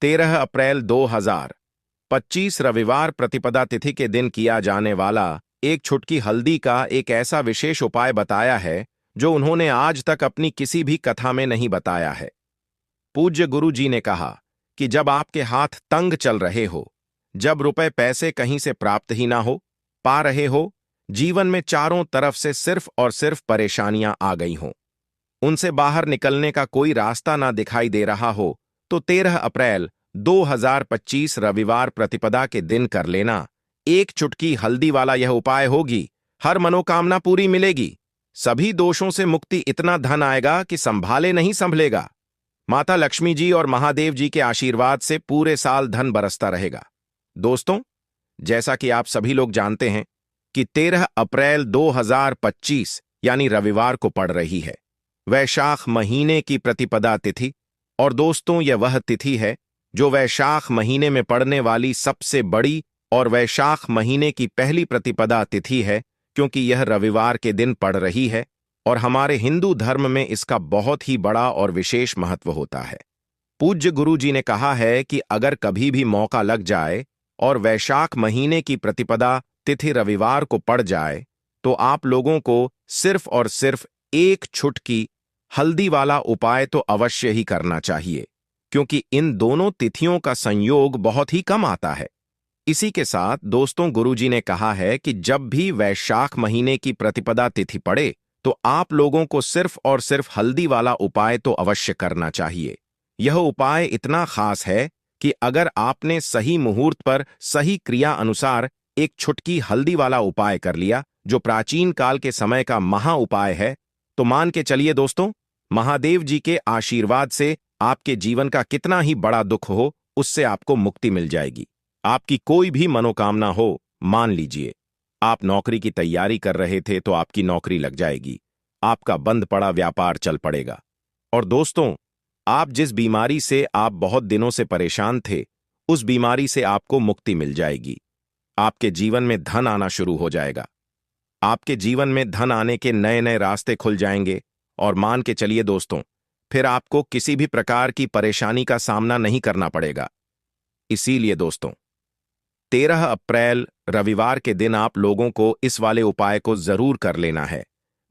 13 अप्रैल 2025 रविवार प्रतिपदा तिथि के दिन किया जाने वाला एक छुटकी हल्दी का एक ऐसा विशेष उपाय बताया है जो उन्होंने आज तक अपनी किसी भी कथा में नहीं बताया है। पूज्य गुरु जी ने कहा कि जब आपके हाथ तंग चल रहे हो, जब रुपए पैसे कहीं से प्राप्त ही ना हो पा रहे हो, जीवन में चारों तरफ से सिर्फ और सिर्फ परेशानियां आ गई हों, उनसे बाहर निकलने का कोई रास्ता ना दिखाई दे रहा हो, तो 13 अप्रैल 2025 रविवार प्रतिपदा के दिन कर लेना। एक चुटकी हल्दी वाला यह उपाय होगी, हर मनोकामना पूरी मिलेगी, सभी दोषों से मुक्ति, इतना धन आएगा कि संभाले नहीं संभलेगा। माता लक्ष्मी जी और महादेव जी के आशीर्वाद से पूरे साल धन बरसता रहेगा। दोस्तों, जैसा कि आप सभी लोग जानते हैं कि 13 अप्रैल 2025 यानी रविवार को पड़ रही है वैशाख महीने की प्रतिपदा तिथि। और दोस्तों, यह वह तिथि है जो वैशाख महीने में पड़ने वाली सबसे बड़ी और वैशाख महीने की पहली प्रतिपदा तिथि है, क्योंकि यह रविवार के दिन पड़ रही है और हमारे हिंदू धर्म में इसका बहुत ही बड़ा और विशेष महत्व होता है। पूज्य गुरु जी ने कहा है कि अगर कभी भी मौका लग जाए और वैशाख महीने की प्रतिपदा तिथि रविवार को पड़ जाए, तो आप लोगों को सिर्फ और सिर्फ एक छुटकी हल्दी वाला उपाय तो अवश्य ही करना चाहिए, क्योंकि इन दोनों तिथियों का संयोग बहुत ही कम आता है। इसी के साथ दोस्तों, गुरुजी ने कहा है कि जब भी वैशाख महीने की प्रतिपदा तिथि पड़े तो आप लोगों को सिर्फ और सिर्फ हल्दी वाला उपाय तो अवश्य करना चाहिए। यह उपाय इतना खास है कि अगर आपने सही मुहूर्त पर सही क्रिया अनुसार एक छुटकी हल्दी वाला उपाय कर लिया, जो प्राचीन काल के समय का महा उपाय है, तो मान के चलिए दोस्तों, महादेव जी के आशीर्वाद से आपके जीवन का कितना ही बड़ा दुख हो, उससे आपको मुक्ति मिल जाएगी। आपकी कोई भी मनोकामना हो, मान लीजिए आप नौकरी की तैयारी कर रहे थे तो आपकी नौकरी लग जाएगी, आपका बंद पड़ा व्यापार चल पड़ेगा। और दोस्तों, आप जिस बीमारी से आप बहुत दिनों से परेशान थे, उस बीमारी से आपको मुक्ति मिल जाएगी। आपके जीवन में धन आना शुरू हो जाएगा, आपके जीवन में धन आने के नए नए रास्ते खुल जाएंगे। और मान के चलिए दोस्तों, फिर आपको किसी भी प्रकार की परेशानी का सामना नहीं करना पड़ेगा। इसीलिए दोस्तों, 13 अप्रैल रविवार के दिन आप लोगों को इस वाले उपाय को जरूर कर लेना है।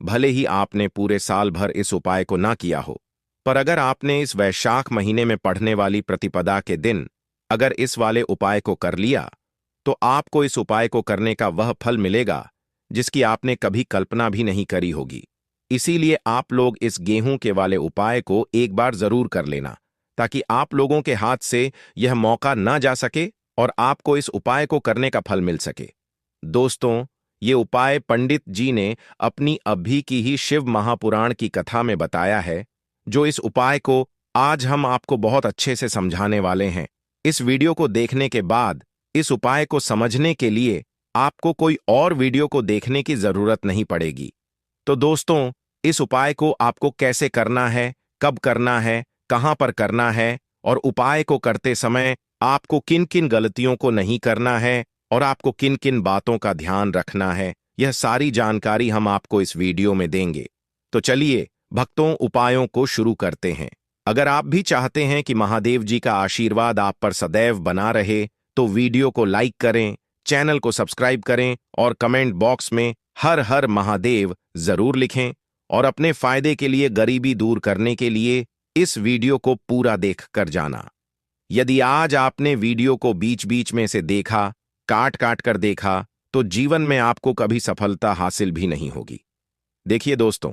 भले ही आपने पूरे साल भर इस उपाय को ना किया हो, पर अगर आपने इस वैशाख महीने में पढ़ने वाली प्रतिपदा के दिन अगर इस वाले उपाय को कर लिया, तो आपको इस उपाय को करने का वह फल मिलेगा जिसकी आपने कभी कल्पना भी नहीं करी होगी। इसीलिए आप लोग इस गेहूं के वाले उपाय को एक बार जरूर कर लेना, ताकि आप लोगों के हाथ से यह मौका ना जा सके और आपको इस उपाय को करने का फल मिल सके। दोस्तों, ये उपाय पंडित जी ने अपनी अभी की ही शिव महापुराण की कथा में बताया है, जो इस उपाय को आज हम आपको बहुत अच्छे से समझाने वाले हैं। इस वीडियो को देखने के बाद इस उपाय को समझने के लिए आपको कोई और वीडियो को देखने की जरूरत नहीं पड़ेगी। तो दोस्तों, इस उपाय को आपको कैसे करना है, कब करना है, कहां पर करना है, और उपाय को करते समय आपको किन किन गलतियों को नहीं करना है और आपको किन किन बातों का ध्यान रखना है, यह सारी जानकारी हम आपको इस वीडियो में देंगे। तो चलिए भक्तों, उपायों को शुरू करते हैं। अगर आप भी चाहते हैं कि महादेव जी का आशीर्वाद आप पर सदैव बना रहे, तो वीडियो को लाइक करें, चैनल को सब्सक्राइब करें और कमेंट बॉक्स में हर हर महादेव जरूर लिखें। और अपने फायदे के लिए, गरीबी दूर करने के लिए इस वीडियो को पूरा देख कर जाना। यदि आज आपने वीडियो को बीच बीच में से देखा, काट काट कर देखा, तो जीवन में आपको कभी सफलता हासिल भी नहीं होगी। देखिए दोस्तों,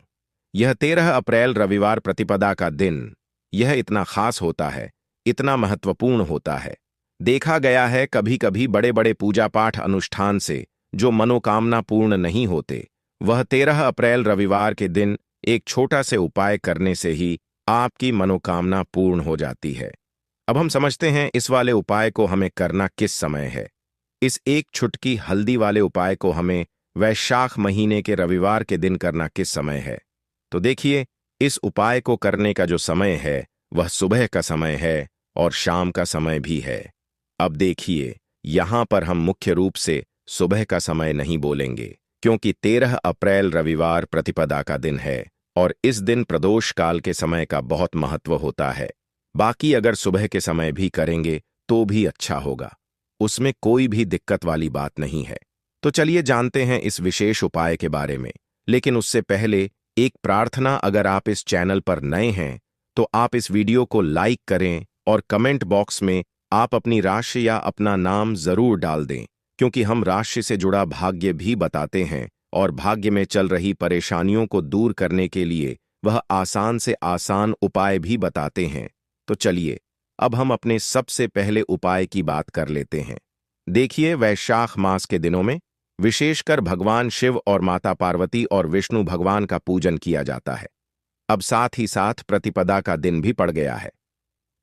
यह 13 अप्रैल रविवार प्रतिपदा का दिन, यह इतना खास होता है, इतना महत्वपूर्ण होता है। देखा गया है कभी कभी बड़े बड़े पूजा पाठ अनुष्ठान से जो मनोकामना पूर्ण नहीं होते, वह 13 अप्रैल रविवार के दिन एक छोटा से उपाय करने से ही आपकी मनोकामना पूर्ण हो जाती है। अब हम समझते हैं इस वाले उपाय को हमें करना किस समय है। इस एक छुटकी हल्दी वाले उपाय को हमें वैशाख महीने के रविवार के दिन करना किस समय है। तो देखिए, इस उपाय को करने का जो समय है वह सुबह का समय है और शाम का समय भी है। अब देखिए, यहां पर हम मुख्य रूप से सुबह का समय नहीं बोलेंगे, क्योंकि 13 अप्रैल रविवार प्रतिपदा का दिन है और इस दिन प्रदोष काल के समय का बहुत महत्व होता है। बाकी अगर सुबह के समय भी करेंगे तो भी अच्छा होगा, उसमें कोई भी दिक्कत वाली बात नहीं है। तो चलिए जानते हैं इस विशेष उपाय के बारे में। लेकिन उससे पहले एक प्रार्थना, अगर आप इस चैनल पर नए हैं तो आप इस वीडियो को लाइक करें और कमेंट बॉक्स में आप अपनी राशि या अपना नाम जरूर डाल दें, क्योंकि हम राशि से जुड़ा भाग्य भी बताते हैं और भाग्य में चल रही परेशानियों को दूर करने के लिए वह आसान से आसान उपाय भी बताते हैं। तो चलिए अब हम अपने सबसे पहले उपाय की बात कर लेते हैं। देखिए, वैशाख मास के दिनों में विशेषकर भगवान शिव और माता पार्वती और विष्णु भगवान का पूजन किया जाता है। अब साथ ही साथ प्रतिपदा का दिन भी पड़ गया है,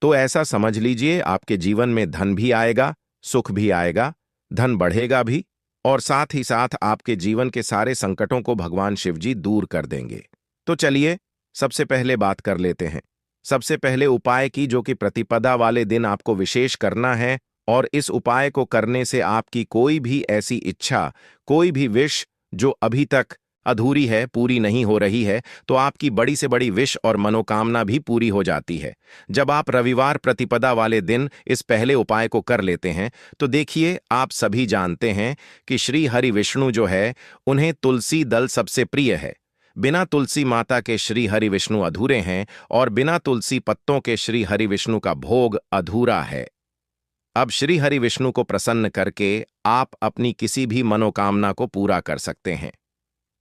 तो ऐसा समझ लीजिए आपके जीवन में धन भी आएगा, सुख भी आएगा, धन बढ़ेगा भी, और साथ ही साथ आपके जीवन के सारे संकटों को भगवान शिव जी दूर कर देंगे। तो चलिए सबसे पहले बात कर लेते हैं सबसे पहले उपाय की, जो कि प्रतिपदा वाले दिन आपको विशेष करना है। और इस उपाय को करने से आपकी कोई भी ऐसी इच्छा, कोई भी विश जो अभी तक अधूरी है, पूरी नहीं हो रही है, तो आपकी बड़ी से बड़ी विश और मनोकामना भी पूरी हो जाती है जब आप रविवार प्रतिपदा वाले दिन इस पहले उपाय को कर लेते हैं। तो देखिए, आप सभी जानते हैं कि श्री हरि विष्णु जो है, उन्हें तुलसी दल सबसे प्रिय है। बिना तुलसी माता के श्री हरि विष्णु अधूरे हैं और बिना तुलसी पत्तों के श्री हरि विष्णु का भोग अधूरा है। अब श्री हरि विष्णु को प्रसन्न करके आप अपनी किसी भी मनोकामना को पूरा कर सकते हैं,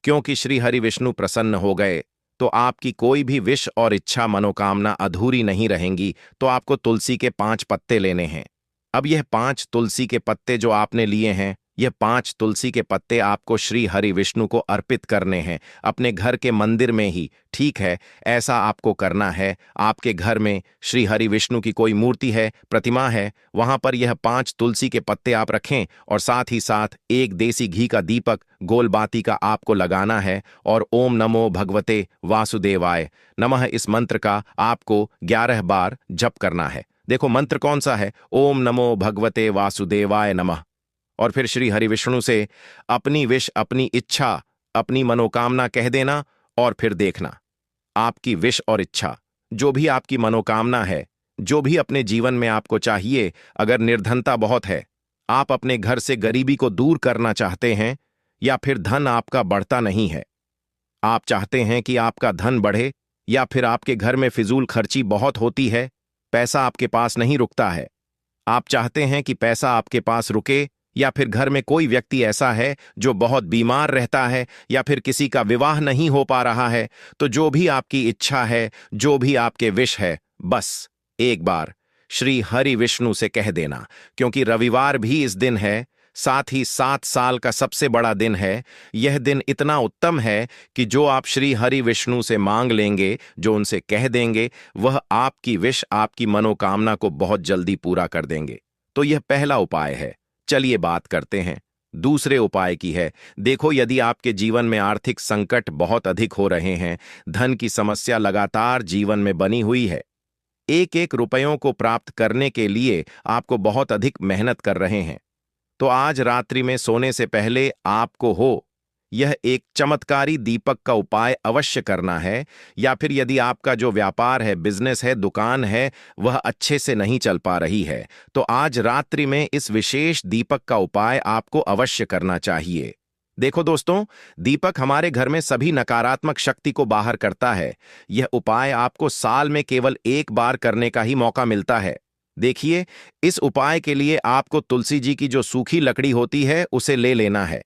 क्योंकि श्री हरि विष्णु प्रसन्न हो गए तो आपकी कोई भी विश और इच्छा मनोकामना अधूरी नहीं रहेंगी। तो आपको तुलसी के 5 पत्ते लेने हैं। अब यह 5 तुलसी के पत्ते जो आपने लिए हैं, यह 5 तुलसी के पत्ते आपको श्री हरि विष्णु को अर्पित करने हैं, अपने घर के मंदिर में ही। ठीक है, ऐसा आपको करना है। आपके घर में श्री हरि विष्णु की कोई मूर्ति है, प्रतिमा है, वहां पर यह 5 तुलसी के पत्ते आप रखें और साथ ही साथ एक देसी घी का दीपक गोल बाती का आपको लगाना है और ओम नमो भगवते वासुदेवाय नमः इस मंत्र का आपको 11 बार जप करना है। देखो मंत्र कौन सा है, ओम नमो भगवते वासुदेवाय नमः। और फिर श्री हरि विष्णु से अपनी विश, अपनी इच्छा, अपनी मनोकामना कह देना और फिर देखना आपकी विश और इच्छा, जो भी आपकी मनोकामना है, जो भी अपने जीवन में आपको चाहिए। अगर निर्धनता बहुत है, आप अपने घर से गरीबी को दूर करना चाहते हैं, या फिर धन आपका बढ़ता नहीं है, आप चाहते हैं कि आपका धन बढ़े, या फिर आपके घर में फिजूल खर्ची बहुत होती है, पैसा आपके पास नहीं रुकता है, आप चाहते हैं कि पैसा आपके पास रुके, या फिर घर में कोई व्यक्ति ऐसा है जो बहुत बीमार रहता है, या फिर किसी का विवाह नहीं हो पा रहा है, तो जो भी आपकी इच्छा है, जो भी आपके विश है, बस एक बार श्री हरि विष्णु से कह देना। क्योंकि रविवार भी इस दिन है, साथ ही 7 साल का सबसे बड़ा दिन है। यह दिन इतना उत्तम है कि जो आप श्री हरि विष्णु से मांग लेंगे, जो उनसे कह देंगे, वह आपकी विश, आपकी मनोकामना को बहुत जल्दी पूरा कर देंगे। तो यह पहला उपाय है। चलिए बात करते हैं दूसरे उपाय की है। देखो, यदि आपके जीवन में आर्थिक संकट बहुत अधिक हो रहे हैं, धन की समस्या लगातार जीवन में बनी हुई है, एक एक रुपयों को प्राप्त करने के लिए आपको बहुत अधिक मेहनत कर रहे हैं, तो आज रात्रि में सोने से पहले आपको यह एक चमत्कारी दीपक का उपाय अवश्य करना है। या फिर यदि आपका जो व्यापार है, बिजनेस है, दुकान है, वह अच्छे से नहीं चल पा रही है, तो आज रात्रि में इस विशेष दीपक का उपाय आपको अवश्य करना चाहिए। देखो दोस्तों, दीपक हमारे घर में सभी नकारात्मक शक्ति को बाहर करता है। यह उपाय आपको साल में केवल एक बार करने का ही मौका मिलता है। देखिए, इस उपाय के लिए आपको तुलसी जी की जो सूखी लकड़ी होती है, उसे ले लेना है।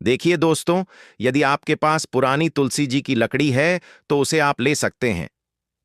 देखिए दोस्तों, यदि आपके पास पुरानी तुलसी जी की लकड़ी है तो उसे आप ले सकते हैं।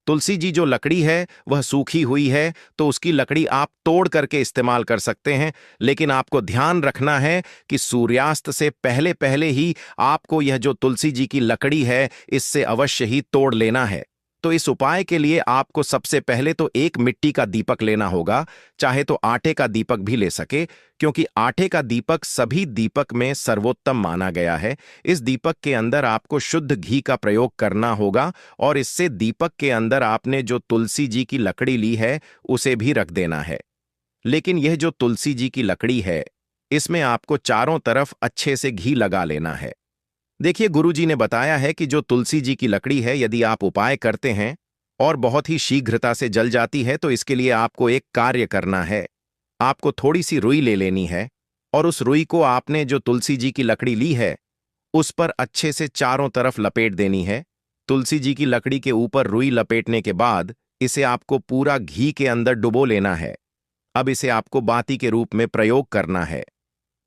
तुलसी जी जो लकड़ी है वह सूखी हुई है, तो उसकी लकड़ी आप तोड़ करके इस्तेमाल कर सकते हैं। लेकिन आपको ध्यान रखना है कि सूर्यास्त से पहले पहले ही आपको यह जो तुलसी जी की लकड़ी है, इससे अवश्य ही तोड़ लेना है। तो इस उपाय के लिए आपको सबसे पहले तो एक मिट्टी का दीपक लेना होगा, चाहे तो आटे का दीपक भी ले सके, क्योंकि आटे का दीपक सभी दीपक में सर्वोत्तम माना गया है। इस दीपक के अंदर आपको शुद्ध घी का प्रयोग करना होगा और इससे दीपक के अंदर आपने जो तुलसी जी की लकड़ी ली है उसे भी रख देना है। लेकिन यह जो तुलसी जी की लकड़ी है, इसमें आपको चारों तरफ अच्छे से घी लगा लेना है। देखिए, गुरुजी ने बताया है कि जो तुलसी जी की लकड़ी है, यदि आप उपाय करते हैं और बहुत ही शीघ्रता से जल जाती है, तो इसके लिए आपको एक कार्य करना है। आपको थोड़ी सी रुई ले लेनी है और उस रुई को आपने जो तुलसी जी की लकड़ी ली है उस पर अच्छे से चारों तरफ लपेट देनी है। तुलसी जी की लकड़ी के ऊपर रुई लपेटने के बाद इसे आपको पूरा घी के अंदर डुबो लेना है। अब इसे आपको बाती के रूप में प्रयोग करना है।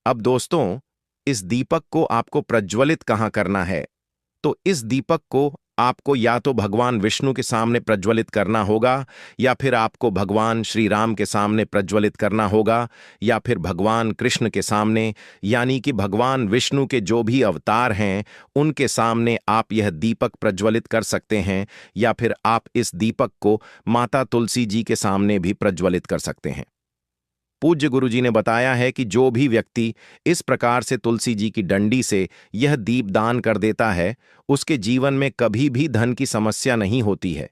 अब दोस्तों, इस दीपक को आपको प्रज्वलित कहाँ करना है? तो इस दीपक को आपको या तो भगवान विष्णु के सामने प्रज्वलित करना होगा, या फिर आपको भगवान श्री राम के सामने प्रज्वलित करना होगा, या फिर भगवान कृष्ण के सामने, यानी कि भगवान विष्णु के जो भी अवतार हैं उनके सामने आप यह दीपक प्रज्वलित कर सकते हैं, या फिर आप इस दीपक को माता तुलसी जी के सामने भी प्रज्वलित कर सकते हैं। पूज्य गुरुजी ने बताया है कि जो भी व्यक्ति इस प्रकार से तुलसी जी की डंडी से यह दीप दान कर देता है, उसके जीवन में कभी भी धन की समस्या नहीं होती है।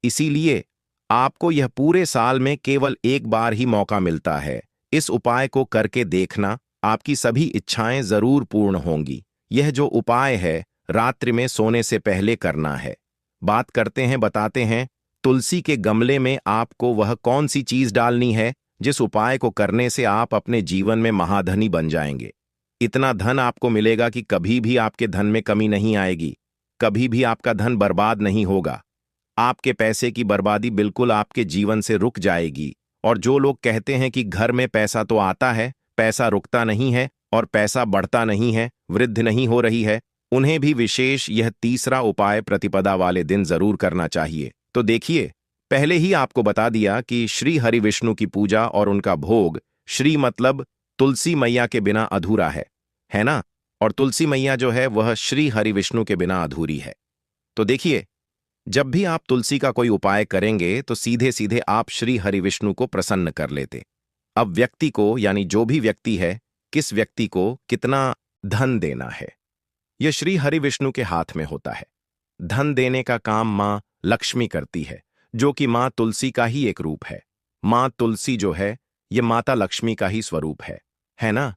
इसीलिए आपको यह पूरे साल में केवल एक बार ही मौका मिलता है। इस उपाय को करके देखना, आपकी सभी इच्छाएं जरूर पूर्ण होंगी। यह जो उपाय है रात्रि में सोने से पहले करना है। बात करते हैं, बताते हैं, तुलसी के गमले में आपको वह कौन सी चीज डालनी है जिस उपाय को करने से आप अपने जीवन में महाधनी बन जाएंगे। इतना धन आपको मिलेगा कि कभी भी आपके धन में कमी नहीं आएगी, कभी भी आपका धन बर्बाद नहीं होगा। आपके पैसे की बर्बादी बिल्कुल आपके जीवन से रुक जाएगी। और जो लोग कहते हैं कि घर में पैसा तो आता है, पैसा रुकता नहीं है और पैसा बढ़ता नहीं है, वृद्धि नहीं हो रही है, उन्हें भी विशेष यह तीसरा उपाय प्रतिपदा वाले दिन जरूर करना चाहिए। तो देखिए, पहले ही आपको बता दिया कि श्री हरि विष्णु की पूजा और उनका भोग, श्री मतलब तुलसी मैया के बिना अधूरा है ना? और तुलसी मैया जो है वह श्री हरि विष्णु के बिना अधूरी है। तो देखिए, जब भी आप तुलसी का कोई उपाय करेंगे तो सीधे सीधे आप श्री हरि विष्णु को प्रसन्न कर लेते। अब व्यक्ति को, यानी जो भी व्यक्ति है, किस व्यक्ति को कितना धन देना है, यह श्री हरि विष्णु के हाथ में होता है। धन देने का काम मां लक्ष्मी करती है, जो कि मां तुलसी का ही एक रूप है। मां तुलसी जो है ये माता लक्ष्मी का ही स्वरूप है ना?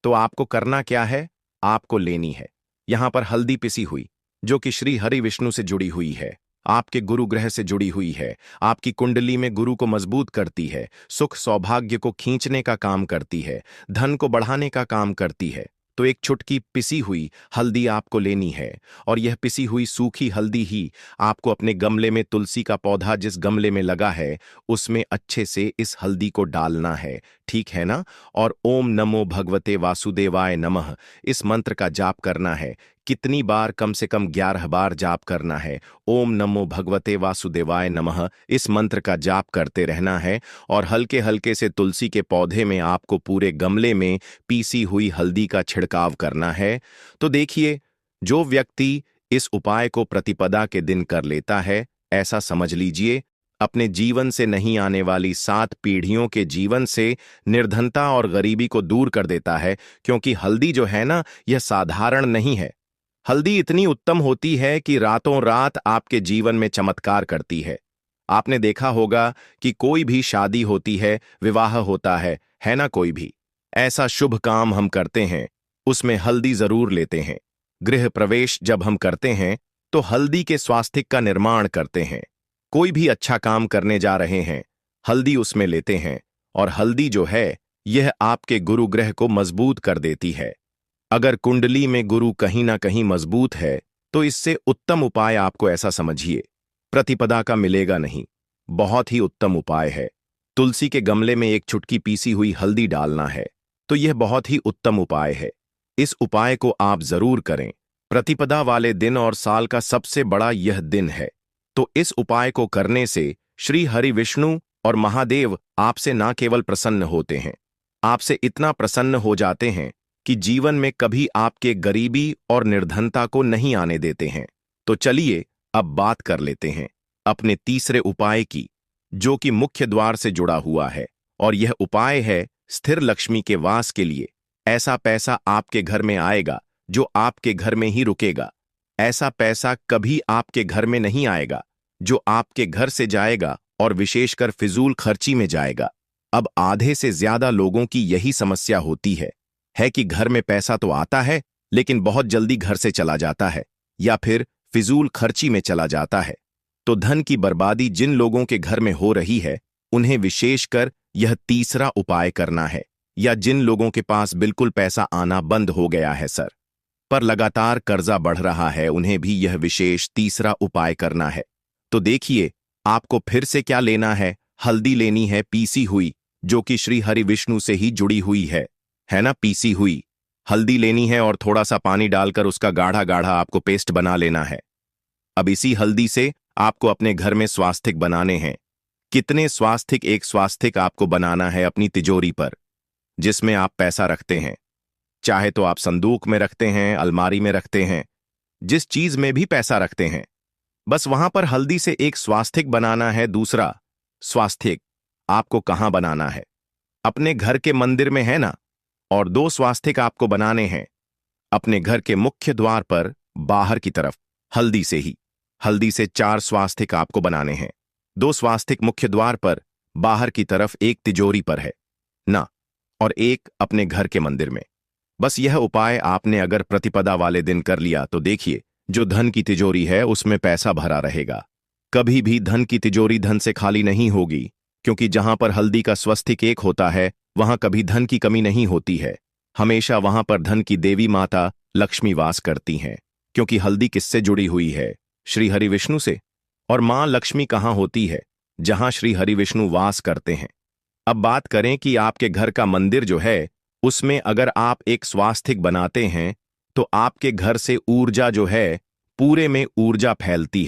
तो आपको करना क्या है? आपको लेनी है यहां पर हल्दी पिसी हुई, जो कि श्री हरि विष्णु से जुड़ी हुई है, आपके गुरु ग्रह से जुड़ी हुई है, आपकी कुंडली में गुरु को मजबूत करती है, सुख सौभाग्य को खींचने का काम करती है, धन को बढ़ाने का काम करती है। तो एक चुटकी पिसी हुई हल्दी आपको लेनी है, और यह पिसी हुई सूखी हल्दी ही आपको अपने गमले में, तुलसी का पौधा जिस गमले में लगा है उसमें अच्छे से इस हल्दी को डालना है, ठीक है ना? और ओम नमो भगवते वासुदेवाय नमः इस मंत्र का जाप करना है। कितनी बार? कम से कम 11 बार जाप करना है। ओम नमो भगवते वासुदेवाय नमः इस मंत्र का जाप करते रहना है, और हल्के हल्के से तुलसी के पौधे में आपको पूरे गमले में पीसी हुई हल्दी का छिड़काव करना है। तो देखिए, जो व्यक्ति इस उपाय को प्रतिपदा के दिन कर लेता है, ऐसा समझ लीजिए अपने जीवन से नहीं आने वाली 7 पीढ़ियों के जीवन से निर्धनता और गरीबी को दूर कर देता है। क्योंकि हल्दी जो है ना, यह साधारण नहीं है। हल्दी इतनी उत्तम होती है कि रातों रात आपके जीवन में चमत्कार करती है। आपने देखा होगा कि कोई भी शादी होती है, विवाह होता है ना? कोई भी ऐसा शुभ काम हम करते हैं उसमें हल्दी जरूर लेते हैं। गृह प्रवेश जब हम करते हैं तो हल्दी के स्वास्तिक का निर्माण करते हैं। कोई भी अच्छा काम करने जा रहे हैं, हल्दी उसमें लेते हैं, और हल्दी जो है यह आपके गुरु ग्रह को मजबूत कर देती है। अगर कुंडली में गुरु कहीं ना कहीं मजबूत है तो इससे उत्तम उपाय आपको ऐसा समझिए प्रतिपदा का मिलेगा नहीं। बहुत ही उत्तम उपाय है। तुलसी के गमले में एक चुटकी पीसी हुई हल्दी डालना है, तो यह बहुत ही उत्तम उपाय है। इस उपाय को आप जरूर करें। प्रतिपदा वाले दिन और साल का सबसे बड़ा यह दिन है। तो इस उपाय को करने से श्री हरि विष्णु और महादेव आपसे ना केवल प्रसन्न होते हैं, आपसे इतना प्रसन्न हो जाते हैं कि जीवन में कभी आपके गरीबी और निर्धनता को नहीं आने देते हैं। तो चलिए अब बात कर लेते हैं अपने तीसरे उपाय की, जो कि मुख्य द्वार से जुड़ा हुआ है, और यह उपाय है स्थिर लक्ष्मी के वास के लिए। ऐसा पैसा आपके घर में आएगा जो आपके घर में ही रुकेगा। ऐसा पैसा कभी आपके घर में नहीं आएगा जो आपके घर से जाएगा और विशेषकर फिजूल खर्ची में जाएगा। अब आधे से ज्यादा लोगों की यही समस्या होती है कि घर में पैसा तो आता है लेकिन बहुत जल्दी घर से चला जाता है, या फिर फिजूल खर्ची में चला जाता है। तो धन की बर्बादी जिन लोगों के घर में हो रही है उन्हें विशेषकर यह तीसरा उपाय करना है, या जिन लोगों के पास बिल्कुल पैसा आना बंद हो गया है सर, पर लगातार कर्जा बढ़ रहा है, उन्हें भी यह विशेष तीसरा उपाय करना है। तो देखिए, आपको फिर से क्या लेना है। हल्दी लेनी है पीसी हुई, जो कि श्री हरि विष्णु से ही जुड़ी हुई है ना। पीसी हुई हल्दी लेनी है और थोड़ा सा पानी डालकर उसका गाढ़ा गाढ़ा आपको पेस्ट बना लेना है। अब इसी हल्दी से आपको अपने घर में स्वास्तिक बनाने हैं। कितने स्वास्तिक? एक स्वास्तिक आपको बनाना है अपनी तिजोरी पर, जिसमें आप पैसा रखते हैं। चाहे तो आप संदूक में रखते हैं, अलमारी में रखते हैं, जिस चीज में भी पैसा रखते हैं, बस वहां पर हल्दी से एक स्वास्तिक बनाना है। दूसरा स्वास्तिक आपको कहां बनाना है? अपने घर के मंदिर में, है ना। और 2 स्वास्तिक आपको बनाने हैं अपने घर के मुख्य द्वार पर बाहर की तरफ, हल्दी से ही। हल्दी से 4 स्वास्तिक आपको बनाने हैं। 2 स्वास्तिक मुख्य द्वार पर बाहर की तरफ, एक तिजोरी पर है ना, और एक अपने घर के मंदिर में। बस यह उपाय आपने अगर प्रतिपदा वाले दिन कर लिया तो देखिए, जो धन की तिजोरी है उसमें पैसा भरा रहेगा। कभी भी धन की तिजोरी धन से खाली नहीं होगी, क्योंकि जहां पर हल्दी का स्वस्तिक एक होता है वहां कभी धन की कमी नहीं होती है। हमेशा वहां पर धन की देवी माता लक्ष्मी वास करती हैं, क्योंकि हल्दी किससे जुड़ी हुई है? श्री हरि विष्णु से। और मां लक्ष्मी कहां होती है? जहां श्री हरि विष्णु वास करते हैं। अब बात करें कि आपके घर का मंदिर जो है उसमें अगर आप एक स्वास्तिक बनाते हैं तो आपके घर से ऊर्जा जो है, पूरे में ऊर्जा फैलती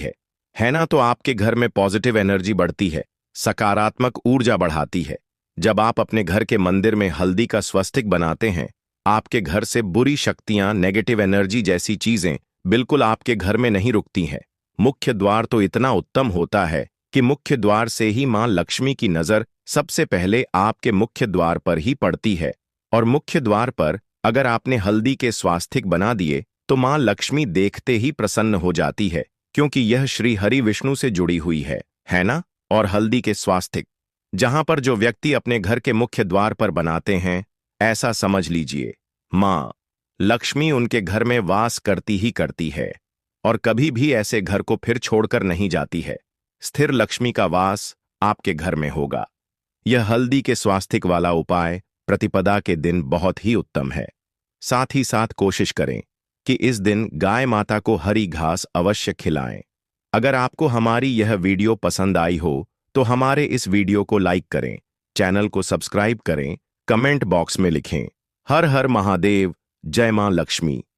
है ना। तो आपके घर में पॉजिटिव एनर्जी बढ़ती है, सकारात्मक ऊर्जा बढ़ाती है। जब आप अपने घर के मंदिर में हल्दी का स्वस्तिक बनाते हैं, आपके घर से बुरी शक्तियां, नेगेटिव एनर्जी जैसी चीजें बिल्कुल आपके घर में नहीं रुकती हैं। मुख्य द्वार तो इतना उत्तम होता है कि मुख्य द्वार से ही मां लक्ष्मी की नजर सबसे पहले आपके मुख्य द्वार पर ही पड़ती है। और मुख्य द्वार पर अगर आपने हल्दी के स्वास्तिक बना दिए तो मां लक्ष्मी देखते ही प्रसन्न हो जाती है, क्योंकि यह श्री हरि विष्णु से जुड़ी हुई है ना। और हल्दी के स्वास्तिक जहां पर जो व्यक्ति अपने घर के मुख्य द्वार पर बनाते हैं, ऐसा समझ लीजिए मां लक्ष्मी उनके घर में वास करती ही करती है, और कभी भी ऐसे घर को फिर छोड़कर नहीं जाती है। स्थिर लक्ष्मी का वास आपके घर में होगा। यह हल्दी के स्वास्तिक वाला उपाय प्रतिपदा के दिन बहुत ही उत्तम है। साथ ही साथ कोशिश करें कि इस दिन गाय माता को हरी घास अवश्य खिलाएं। अगर आपको हमारी यह वीडियो पसंद आई हो तो हमारे इस वीडियो को लाइक करें, चैनल को सब्सक्राइब करें, कमेंट बॉक्स में लिखें हर हर महादेव, जय मां लक्ष्मी।